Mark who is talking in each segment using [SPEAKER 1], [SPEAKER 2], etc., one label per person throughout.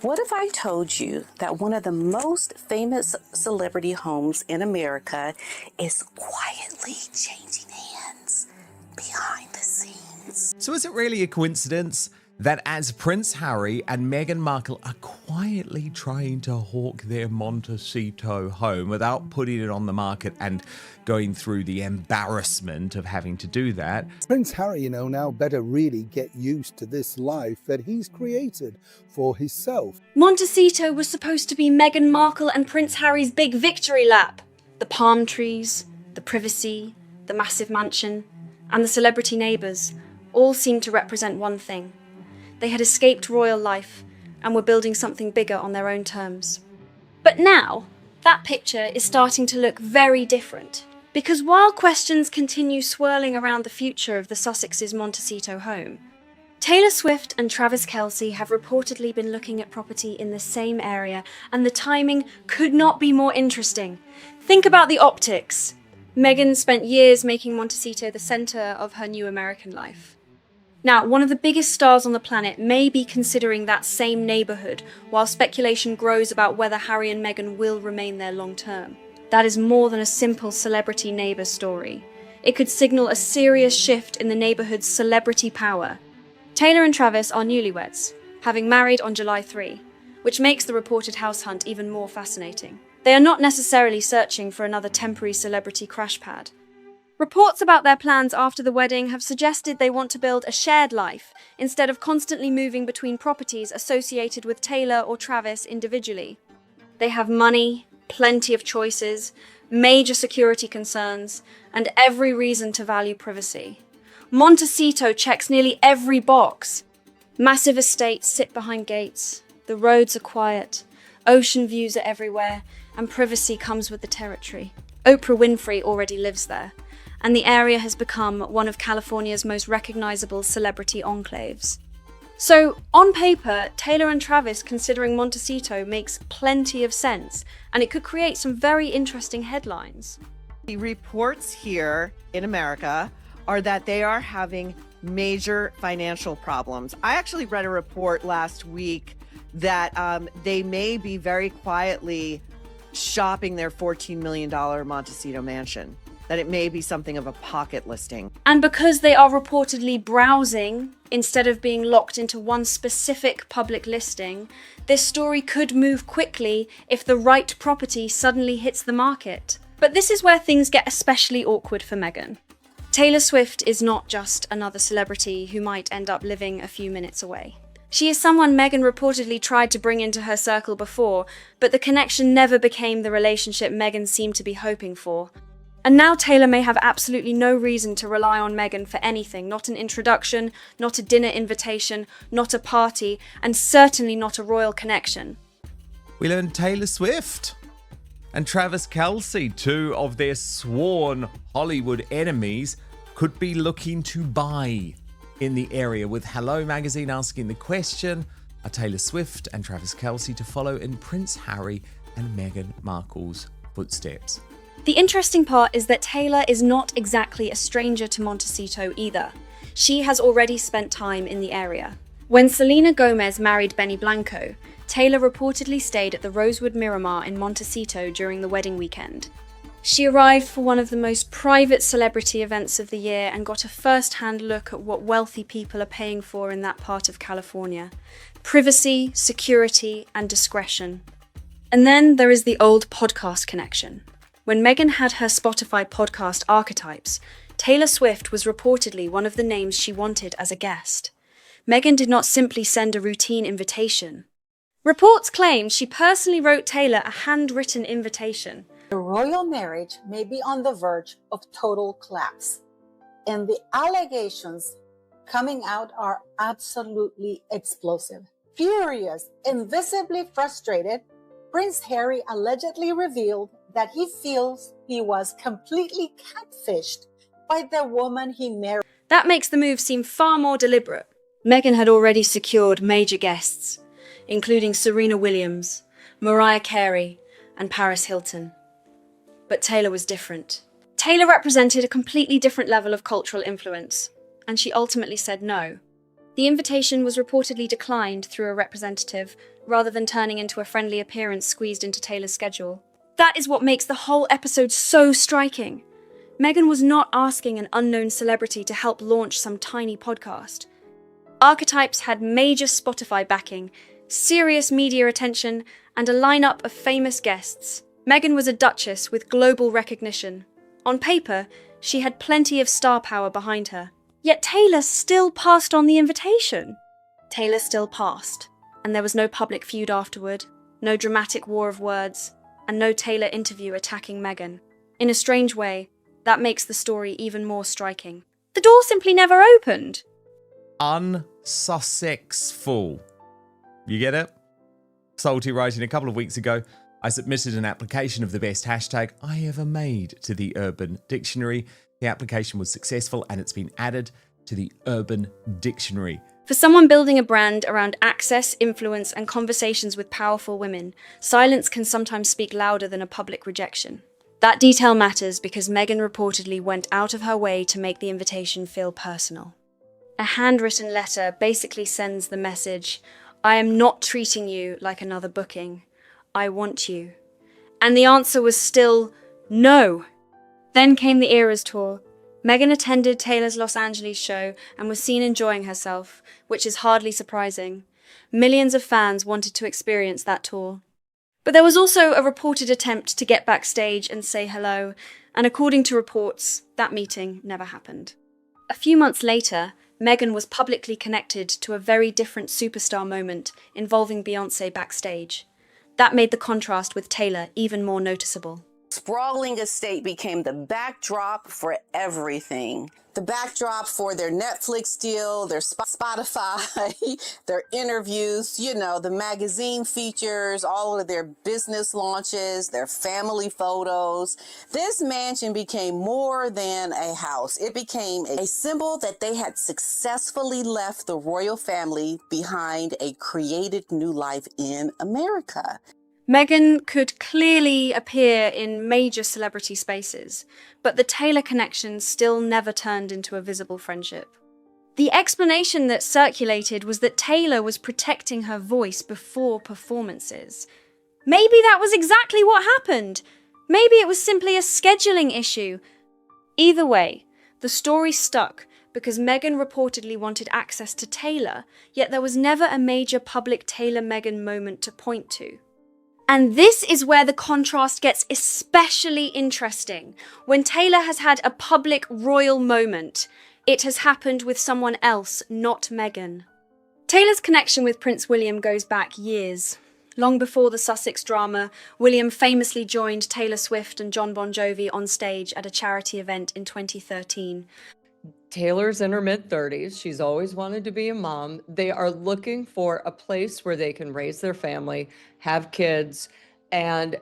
[SPEAKER 1] What if I told you that one of the most famous celebrity homes in America is quietly changing hands behind the scenes?
[SPEAKER 2] So is it really a coincidence that as Prince Harry and Meghan Markle are quietly trying to hawk their Montecito home without putting it on the market and going through the embarrassment of having to do that?
[SPEAKER 3] Prince Harry, now better really get used to this life that he's created for himself.
[SPEAKER 4] Montecito was supposed to be Meghan Markle and Prince Harry's big victory lap. The palm trees, the privacy, the massive mansion, and the celebrity neighbours all seemed to represent one thing. They had escaped royal life and were building something bigger on their own terms. But now, that picture is starting to look very different. Because while questions continue swirling around the future of the Sussex's Montecito home, Taylor Swift and Travis Kelce have reportedly been looking at property in the same area, and the timing could not be more interesting. Think about the optics. Meghan spent years making Montecito the centre of her new American life. Now, one of the biggest stars on the planet may be considering that same neighbourhood, while speculation grows about whether Harry and Meghan will remain there long term. That is more than a simple celebrity neighbour story. It could signal a serious shift in the neighbourhood's celebrity power. Taylor and Travis are newlyweds, having married on July 3, which makes the reported house hunt even more fascinating. They are not necessarily searching for another temporary celebrity crash pad. Reports about their plans after the wedding have suggested they want to build a shared life instead of constantly moving between properties associated with Taylor or Travis individually. They have money, plenty of choices, major security concerns, and every reason to value privacy. Montecito checks nearly every box. Massive estates sit behind gates, the roads are quiet, ocean views are everywhere, and privacy comes with the territory. Oprah Winfrey already lives there, and the area has become one of California's most recognizable celebrity enclaves. So, on paper, Taylor and Travis considering Montecito makes plenty of sense, and it could create some very interesting headlines.
[SPEAKER 5] The reports here in America are that they are having major financial problems. I actually read a report last week that they may be very quietly shopping their $14 million Montecito mansion, that it may be something of a pocket listing.
[SPEAKER 4] And because they are reportedly browsing instead of being locked into one specific public listing, this story could move quickly if the right property suddenly hits the market. But this is where things get especially awkward for Meghan. Taylor Swift is not just another celebrity who might end up living a few minutes away. She is someone Meghan reportedly tried to bring into her circle before, but the connection never became the relationship Meghan seemed to be hoping for. And now Taylor may have absolutely no reason to rely on Meghan for anything, not an introduction, not a dinner invitation, not a party, and certainly not a royal connection.
[SPEAKER 2] We learned Taylor Swift and Travis Kelce, two of their sworn Hollywood enemies, could be looking to buy in the area, with Hello Magazine asking the question, are Taylor Swift and Travis Kelce to follow in Prince Harry and Meghan Markle's footsteps?
[SPEAKER 4] The interesting part is that Taylor is not exactly a stranger to Montecito either. She has already spent time in the area. When Selena Gomez married Benny Blanco, Taylor reportedly stayed at the Rosewood Miramar in Montecito during the wedding weekend. She arrived for one of the most private celebrity events of the year and got a first-hand look at what wealthy people are paying for in that part of California: privacy, security, and discretion. And then there is the old podcast connection. When Meghan had her Spotify podcast Archetypes, Taylor Swift was reportedly one of the names she wanted as a guest. Meghan did not simply send a routine invitation. Reports claim she personally wrote Taylor a handwritten invitation.
[SPEAKER 6] The royal marriage may be on the verge of total collapse, and the allegations coming out are absolutely explosive. Furious and visibly frustrated, Prince Harry allegedly revealed that he feels he was completely catfished by the woman he married.
[SPEAKER 4] That makes the move seem far more deliberate. Meghan had already secured major guests, including Serena Williams, Mariah Carey, and Paris Hilton. But Taylor was different. Taylor represented a completely different level of cultural influence, and she ultimately said no. The invitation was reportedly declined through a representative, rather than turning into a friendly appearance squeezed into Taylor's schedule. That is what makes the whole episode so striking. Meghan was not asking an unknown celebrity to help launch some tiny podcast. Archetypes had major Spotify backing, serious media attention, and a lineup of famous guests. Meghan was a duchess with global recognition. On paper, she had plenty of star power behind her. Yet Taylor still passed on the invitation. Taylor still passed, and there was no public feud afterward, no dramatic war of words, and no Taylor interview attacking Meghan. In a strange way, that makes the story even more striking. The door simply never opened.
[SPEAKER 2] Unsuccessful. You get it? Salty writing a couple of weeks ago, I submitted an application of the best hashtag I ever made to the Urban Dictionary. The application was successful and it's been added to the Urban Dictionary.
[SPEAKER 4] For someone building a brand around access, influence, and conversations with powerful women, silence can sometimes speak louder than a public rejection. That detail matters because Meghan reportedly went out of her way to make the invitation feel personal. A handwritten letter basically sends the message, I am not treating you like another booking. I want you. And the answer was still no. Then came the Eras tour. Meghan attended Taylor's Los Angeles show and was seen enjoying herself, which is hardly surprising. Millions of fans wanted to experience that tour. But there was also a reported attempt to get backstage and say hello, and according to reports, that meeting never happened. A few months later, Meghan was publicly connected to a very different superstar moment involving Beyoncé backstage. That made the contrast with Taylor even more noticeable.
[SPEAKER 1] Sprawling estate became the backdrop for everything. The backdrop for their Netflix deal, their Spotify, their interviews, the magazine features, all of their business launches, their family photos. This mansion became more than a house. It became a symbol that they had successfully left the royal family behind a created new life in America.
[SPEAKER 4] Meghan could clearly appear in major celebrity spaces, but the Taylor connection still never turned into a visible friendship. The explanation that circulated was that Taylor was protecting her voice before performances. Maybe that was exactly what happened. Maybe it was simply a scheduling issue. Either way, the story stuck because Meghan reportedly wanted access to Taylor, yet there was never a major public Taylor-Meghan moment to point to. And this is where the contrast gets especially interesting. When Taylor has had a public royal moment, it has happened with someone else, not Meghan. Taylor's connection with Prince William goes back years. Long before the Sussex drama, William famously joined Taylor Swift and Jon Bon Jovi on stage at a charity event in 2013.
[SPEAKER 7] Taylor's in her mid-30s. She's always wanted to be a mom. They are looking for a place where they can raise their family, have kids, and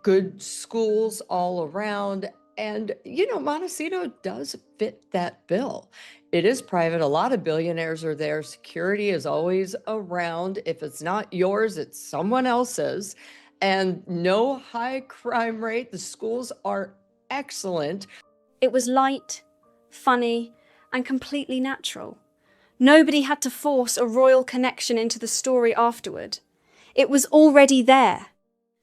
[SPEAKER 7] good schools all around. And, Montecito does fit that bill. It is private. A lot of billionaires are there. Security is always around. If it's not yours, it's someone else's. And no high crime rate. The schools are excellent.
[SPEAKER 4] It was light, funny, and completely natural. Nobody had to force a royal connection into the story afterward. It was already there.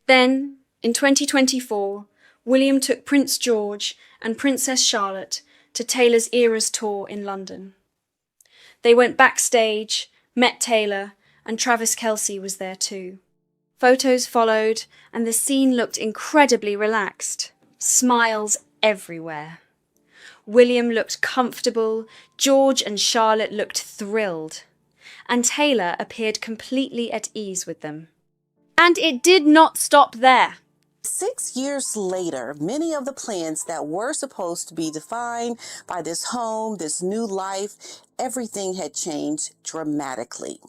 [SPEAKER 4] Then, in 2024, William took Prince George and Princess Charlotte to Taylor's Eras tour in London. They went backstage, met Taylor, and Travis Kelce was there too. Photos followed, and the scene looked incredibly relaxed. Smiles everywhere. William looked comfortable, George and Charlotte looked thrilled, and Taylor appeared completely at ease with them. And it did not stop there.
[SPEAKER 1] 6 years later, many of the plans that were supposed to be defined by this home, this new life, everything had changed dramatically.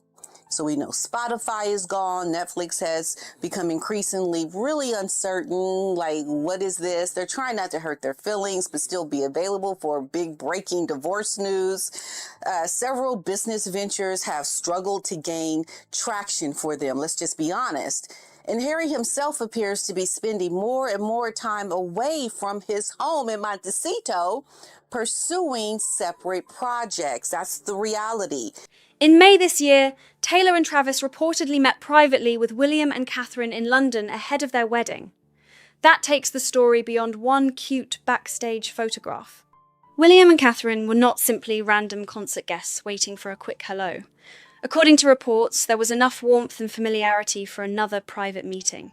[SPEAKER 1] So we know Spotify is gone. Netflix has become increasingly really uncertain. Like, what is this? They're trying not to hurt their feelings, but still be available for big breaking divorce news. Several business ventures have struggled to gain traction for them. Let's just be honest. And Harry himself appears to be spending more and more time away from his home in Montecito, pursuing separate projects. That's the reality.
[SPEAKER 4] In May this year, Taylor and Travis reportedly met privately with William and Catherine in London ahead of their wedding. That takes the story beyond one cute backstage photograph. William and Catherine were not simply random concert guests waiting for a quick hello. According to reports, there was enough warmth and familiarity for another private meeting.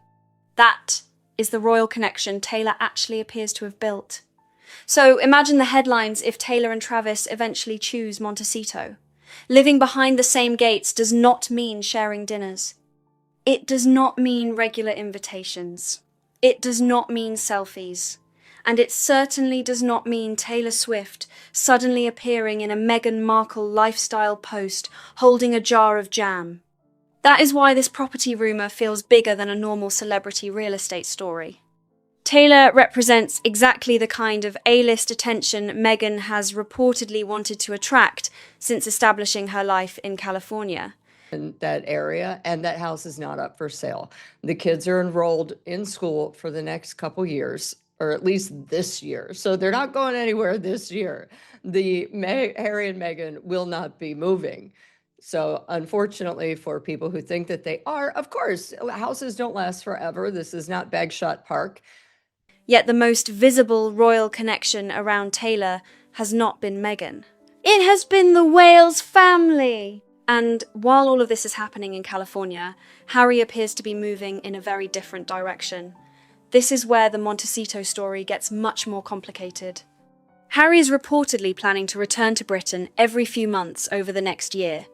[SPEAKER 4] That is the royal connection Taylor actually appears to have built. So imagine the headlines if Taylor and Travis eventually choose Montecito. Living behind the same gates does not mean sharing dinners. It does not mean regular invitations. It does not mean selfies. And it certainly does not mean Taylor Swift suddenly appearing in a Meghan Markle lifestyle post holding a jar of jam. That is why this property rumour feels bigger than a normal celebrity real estate story. Taylor represents exactly the kind of A-list attention Meghan has reportedly wanted to attract since establishing her life in California.
[SPEAKER 7] In that area, and that house is not up for sale. The kids are enrolled in school for the next couple years, or at least this year. So they're not going anywhere this year. Harry and Meghan will not be moving. So unfortunately for people who think that they are, of course, houses don't last forever. This is not Bagshot Park.
[SPEAKER 4] Yet the most visible royal connection around Taylor has not been Meghan. It has been the Wales family. And while all of this is happening in California, Harry appears to be moving in a very different direction. This is where the Montecito story gets much more complicated. Harry is reportedly planning to return to Britain every few months over the next year.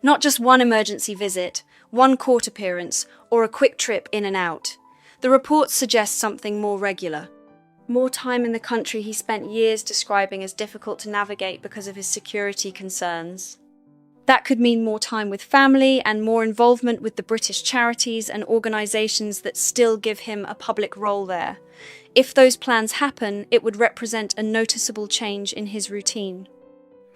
[SPEAKER 4] Not just one emergency visit, one court appearance, or a quick trip in and out. The reports suggest something more regular. More time in the country he spent years describing as difficult to navigate because of his security concerns. That could mean more time with family and more involvement with the British charities and organisations that still give him a public role there. If those plans happen, it would represent a noticeable change in his routine.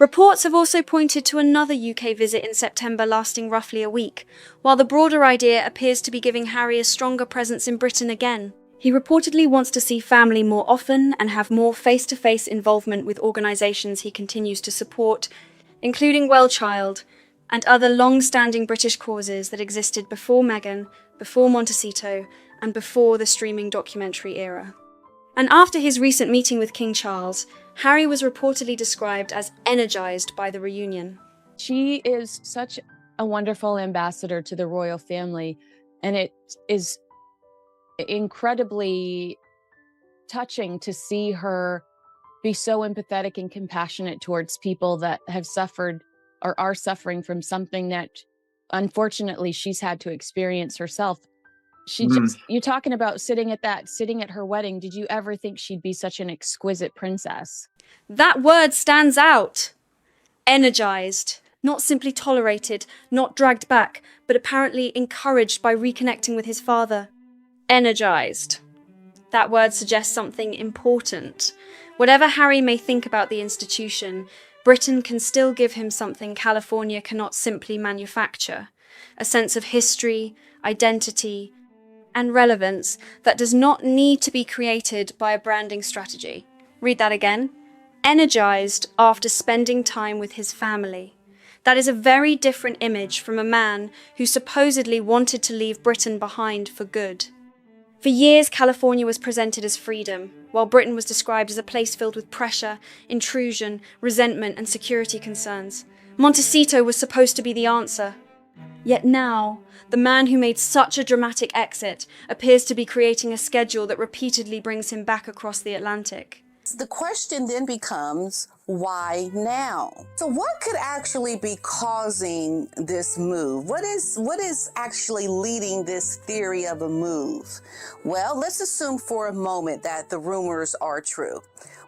[SPEAKER 4] Reports have also pointed to another UK visit in September lasting roughly a week, while the broader idea appears to be giving Harry a stronger presence in Britain again. He reportedly wants to see family more often and have more face-to-face involvement with organisations he continues to support, including Well Child and other long-standing British causes that existed before Meghan, before Montecito, and before the streaming documentary era. And after his recent meeting with King Charles, Harry was reportedly described as energized by the reunion.
[SPEAKER 8] She is such a wonderful ambassador to the royal family, and it is incredibly touching to see her be so empathetic and compassionate towards people that have suffered or are suffering from something that unfortunately she's had to experience herself. You're talking about sitting at her wedding. Did you ever think she'd be such an exquisite princess?
[SPEAKER 4] That word stands out. Energized. Not simply tolerated, not dragged back, but apparently encouraged by reconnecting with his father. Energized. That word suggests something important. Whatever Harry may think about the institution, Britain can still give him something California cannot simply manufacture. A sense of history, identity, and relevance that does not need to be created by a branding strategy. Read that again. Energized after spending time with his family. That is a very different image from a man who supposedly wanted to leave Britain behind for good. For years, California was presented as freedom, while Britain was described as a place filled with pressure, intrusion, resentment, and security concerns. Montecito was supposed to be the answer. Yet now, the man who made such a dramatic exit appears to be creating a schedule that repeatedly brings him back across the Atlantic.
[SPEAKER 1] The question then becomes, why now? So what could actually be causing this move? What is actually leading this theory of a move? Well, let's assume for a moment that the rumors are true.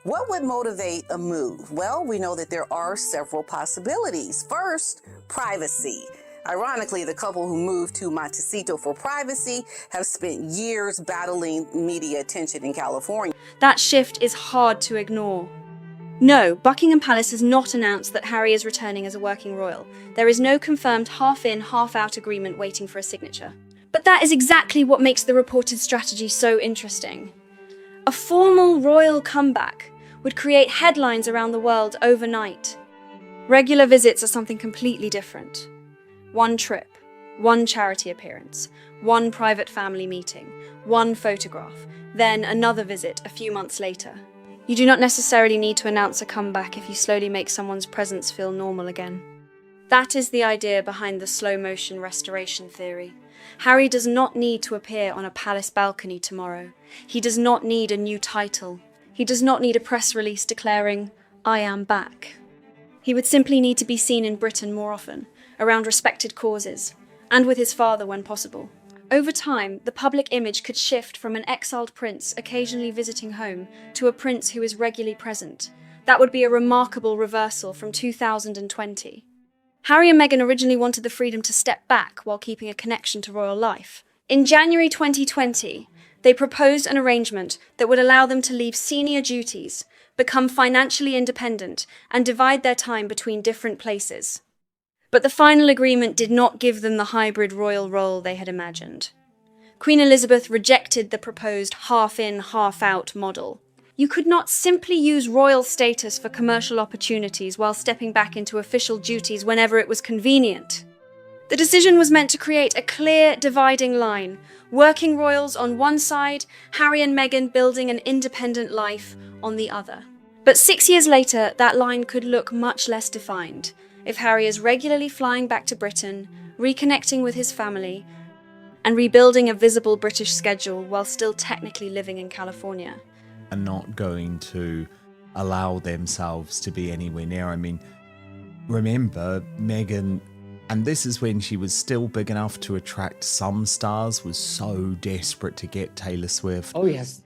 [SPEAKER 1] What would motivate a move? Well, we know that there are several possibilities. First, privacy. Ironically, the couple who moved to Montecito for privacy have spent years battling media attention in California.
[SPEAKER 4] That shift is hard to ignore. No, Buckingham Palace has not announced that Harry is returning as a working royal. There is no confirmed half-in, half-out agreement waiting for a signature. But that is exactly what makes the reported strategy so interesting. A formal royal comeback would create headlines around the world overnight. Regular visits are something completely different. One trip, one charity appearance, one private family meeting, one photograph, then another visit a few months later. You do not necessarily need to announce a comeback if you slowly make someone's presence feel normal again. That is the idea behind the slow-motion restoration theory. Harry does not need to appear on a palace balcony tomorrow. He does not need a new title. He does not need a press release declaring, "I am back." He would simply need to be seen in Britain more often, around respected causes, and with his father when possible. Over time, the public image could shift from an exiled prince occasionally visiting home to a prince who is regularly present. That would be a remarkable reversal from 2020. Harry and Meghan originally wanted the freedom to step back while keeping a connection to royal life. In January 2020, they proposed an arrangement that would allow them to leave senior duties, become financially independent, and divide their time between different places. But the final agreement did not give them the hybrid royal role they had imagined. Queen Elizabeth rejected the proposed half-in, half-out model. You could not simply use royal status for commercial opportunities while stepping back into official duties whenever it was convenient. The decision was meant to create a clear dividing line, working royals on one side, Harry and Meghan building an independent life on the other. But 6 years later, that line could look much less defined. If Harry is regularly flying back to Britain, reconnecting with his family, and rebuilding a visible British schedule while still technically living in California.
[SPEAKER 2] Are not going to allow themselves to be anywhere near. I mean, remember, Meghan, and this is when she was still big enough to attract some stars, was so desperate to get Taylor Swift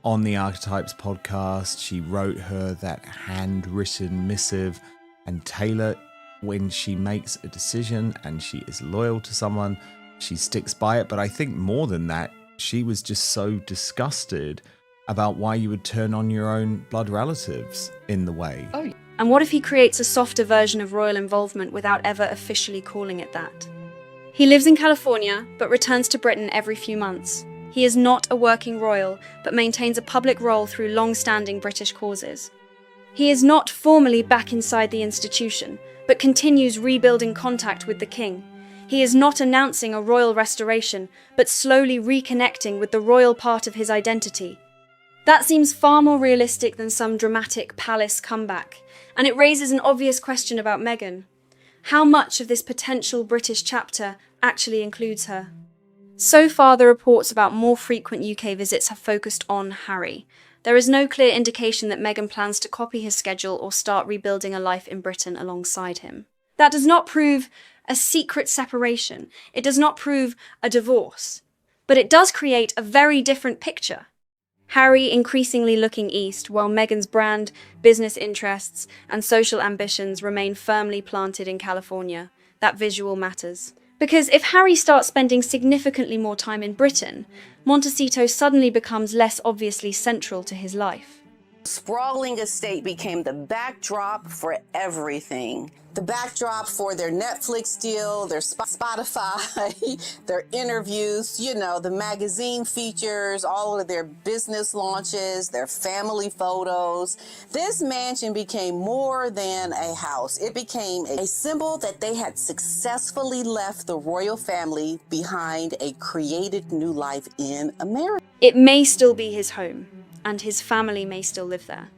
[SPEAKER 2] on the Archetypes podcast. She wrote her that handwritten missive, and Taylor, when she makes a decision and she is loyal to someone, she sticks by it. But I think more than that, she was just so disgusted about why you would turn on your own blood relatives in the way.
[SPEAKER 4] And what if he creates a softer version of royal involvement without ever officially calling it that? He lives in California, but returns to Britain every few months. He is not a working royal, but maintains a public role through long-standing British causes. He is not formally back inside the institution, but continues rebuilding contact with the king. He is not announcing a royal restoration, but slowly reconnecting with the royal part of his identity. That seems far more realistic than some dramatic palace comeback, and it raises an obvious question about Meghan. How much of this potential British chapter actually includes her? So far, the reports about more frequent UK visits have focused on Harry. There is no clear indication that Meghan plans to copy his schedule or start rebuilding a life in Britain alongside him. That does not prove a secret separation. It does not prove a divorce. But it does create a very different picture. Harry increasingly looking east, while Meghan's brand, business interests, and social ambitions remain firmly planted in California. That visual matters. Because if Harry starts spending significantly more time in Britain, Montecito suddenly becomes less obviously central to his life.
[SPEAKER 1] Sprawling estate became the backdrop for everything. The backdrop for their Netflix deal, their Spotify, their interviews, the magazine features, all of their business launches, their family photos. This mansion became more than a house. It became a symbol that they had successfully left the royal family behind a created new life in America.
[SPEAKER 4] It may still be his home, and his family may still live there.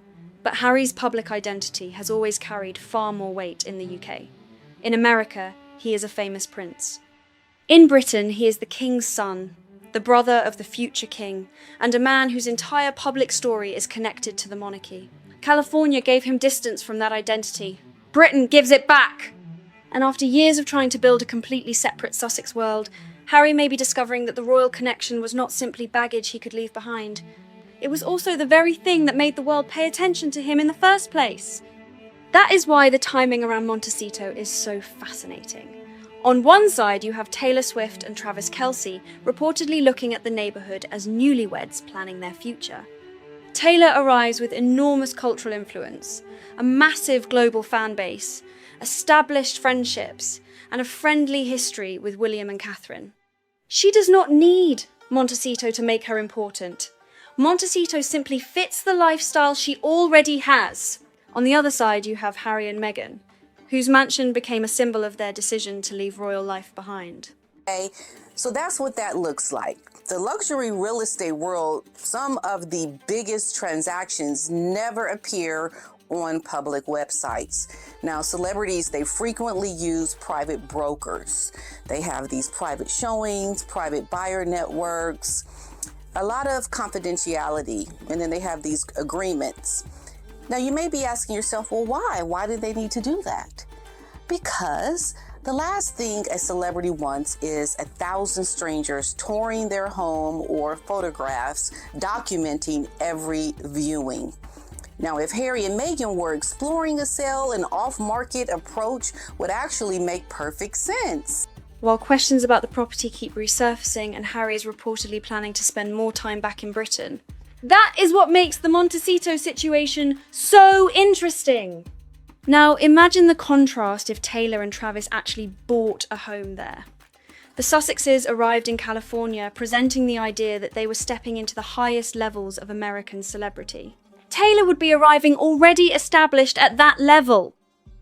[SPEAKER 4] But Harry's public identity has always carried far more weight in the UK. In America, he is a famous prince. In Britain, he is the king's son, the brother of the future king, and a man whose entire public story is connected to the monarchy. California gave him distance from that identity. Britain gives it back! And after years of trying to build a completely separate Sussex world, Harry may be discovering that the royal connection was not simply baggage he could leave behind. It was also the very thing that made the world pay attention to him in the first place. That is why the timing around Montecito is so fascinating. On one side, you have Taylor Swift and Travis Kelce reportedly looking at the neighborhood as newlyweds planning their future. Taylor arrives with enormous cultural influence, a massive global fan base, established friendships, and a friendly history with William and Catherine. She does not need Montecito to make her important. Montecito simply fits the lifestyle she already has. On the other side, you have Harry and Meghan, whose mansion became a symbol of their decision to leave royal life behind.
[SPEAKER 1] Okay, so that's what that looks like. The luxury real estate world, some of the biggest transactions never appear on public websites. Now, celebrities, they frequently use private brokers. They have these private showings, private buyer networks, a lot of confidentiality, and then they have these agreements. Now, you may be asking yourself, well, why? Why did they need to do that? Because the last thing a celebrity wants is 1,000 strangers touring their home or photographs documenting every viewing. Now, if Harry and Meghan were exploring a sale, an off-market approach would actually make perfect sense.
[SPEAKER 4] While questions about the property keep resurfacing and Harry is reportedly planning to spend more time back in Britain, that is what makes the Montecito situation so interesting. Now, imagine the contrast if Taylor and Travis actually bought a home there. The Sussexes arrived in California presenting the idea that they were stepping into the highest levels of American celebrity. Taylor would be arriving already established at that level.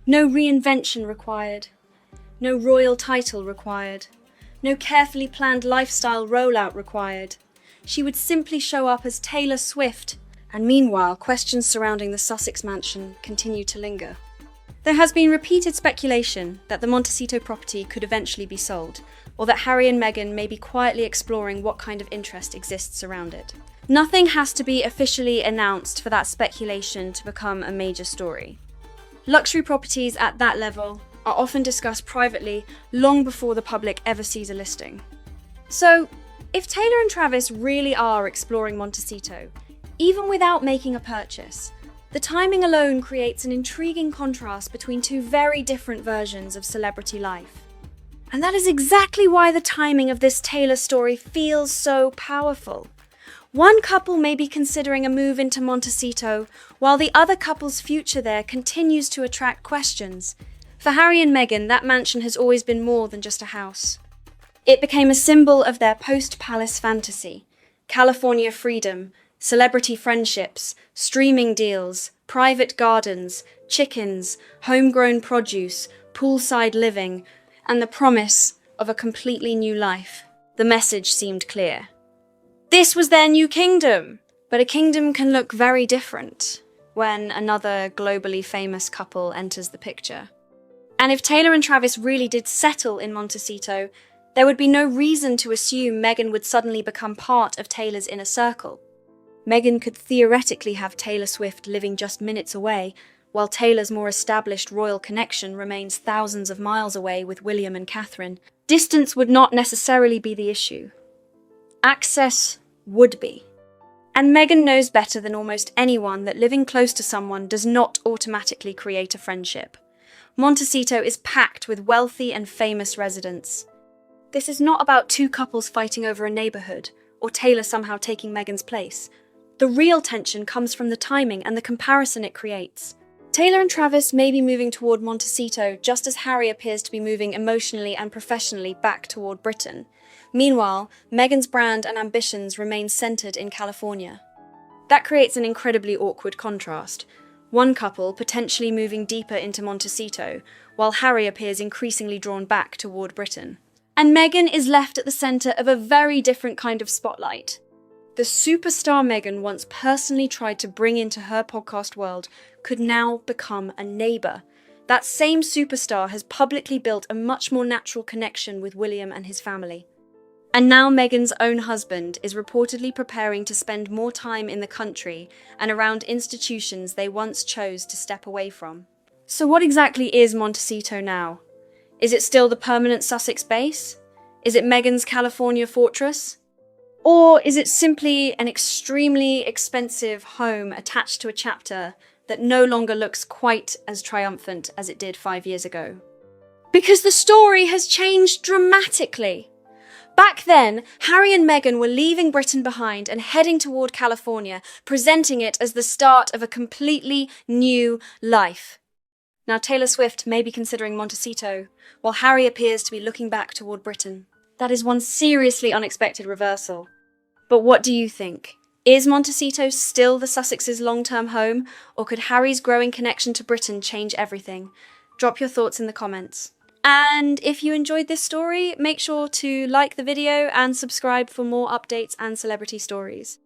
[SPEAKER 4] No reinvention required. No royal title required. No carefully planned lifestyle rollout required. She would simply show up as Taylor Swift, and meanwhile, questions surrounding the Sussex mansion continue to linger. There has been repeated speculation that the Montecito property could eventually be sold, or that Harry and Meghan may be quietly exploring what kind of interest exists around it. Nothing has to be officially announced for that speculation to become a major story. Luxury properties at that level are often discussed privately long before the public ever sees a listing. So, if Taylor and Travis really are exploring Montecito, even without making a purchase, the timing alone creates an intriguing contrast between two very different versions of celebrity life. And that is exactly why the timing of this Taylor story feels so powerful. One couple may be considering a move into Montecito, while the other couple's future there continues to attract questions. For Harry and Meghan, that mansion has always been more than just a house. It became a symbol of their post-palace fantasy: California freedom, celebrity friendships, streaming deals, private gardens, chickens, homegrown produce, poolside living, and the promise of a completely new life. The message seemed clear. This was their new kingdom, but a kingdom can look very different when another globally famous couple enters the picture. And if Taylor and Travis really did settle in Montecito, there would be no reason to assume Meghan would suddenly become part of Taylor's inner circle. Meghan could theoretically have Taylor Swift living just minutes away, while Taylor's more established royal connection remains thousands of miles away with William and Catherine. Distance would not necessarily be the issue. Access would be. And Meghan knows better than almost anyone that living close to someone does not automatically create a friendship. Montecito is packed with wealthy and famous residents. This is not about two couples fighting over a neighborhood, or Taylor somehow taking Meghan's place. The real tension comes from the timing and the comparison it creates. Taylor and Travis may be moving toward Montecito just as Harry appears to be moving emotionally and professionally back toward Britain. Meanwhile, Meghan's brand and ambitions remain centered in California. That creates an incredibly awkward contrast. One couple potentially moving deeper into Montecito, while Harry appears increasingly drawn back toward Britain. And Meghan is left at the center of a very different kind of spotlight. The superstar Meghan once personally tried to bring into her podcast world could now become a neighbor. That same superstar has publicly built a much more natural connection with William and his family. And now Meghan's own husband is reportedly preparing to spend more time in the country and around institutions they once chose to step away from. So what exactly is Montecito now? Is it still the permanent Sussex base? Is it Meghan's California fortress? Or is it simply an extremely expensive home attached to a chapter that no longer looks quite as triumphant as it did 5 years ago? Because the story has changed dramatically. Back then, Harry and Meghan were leaving Britain behind and heading toward California, presenting it as the start of a completely new life. Now Taylor Swift may be considering Montecito, while Harry appears to be looking back toward Britain. That is one seriously unexpected reversal. But what do you think? Is Montecito still the Sussexes' long-term home, or could Harry's growing connection to Britain change everything? Drop your thoughts in the comments. And if you enjoyed this story, make sure to like the video and subscribe for more updates and celebrity stories.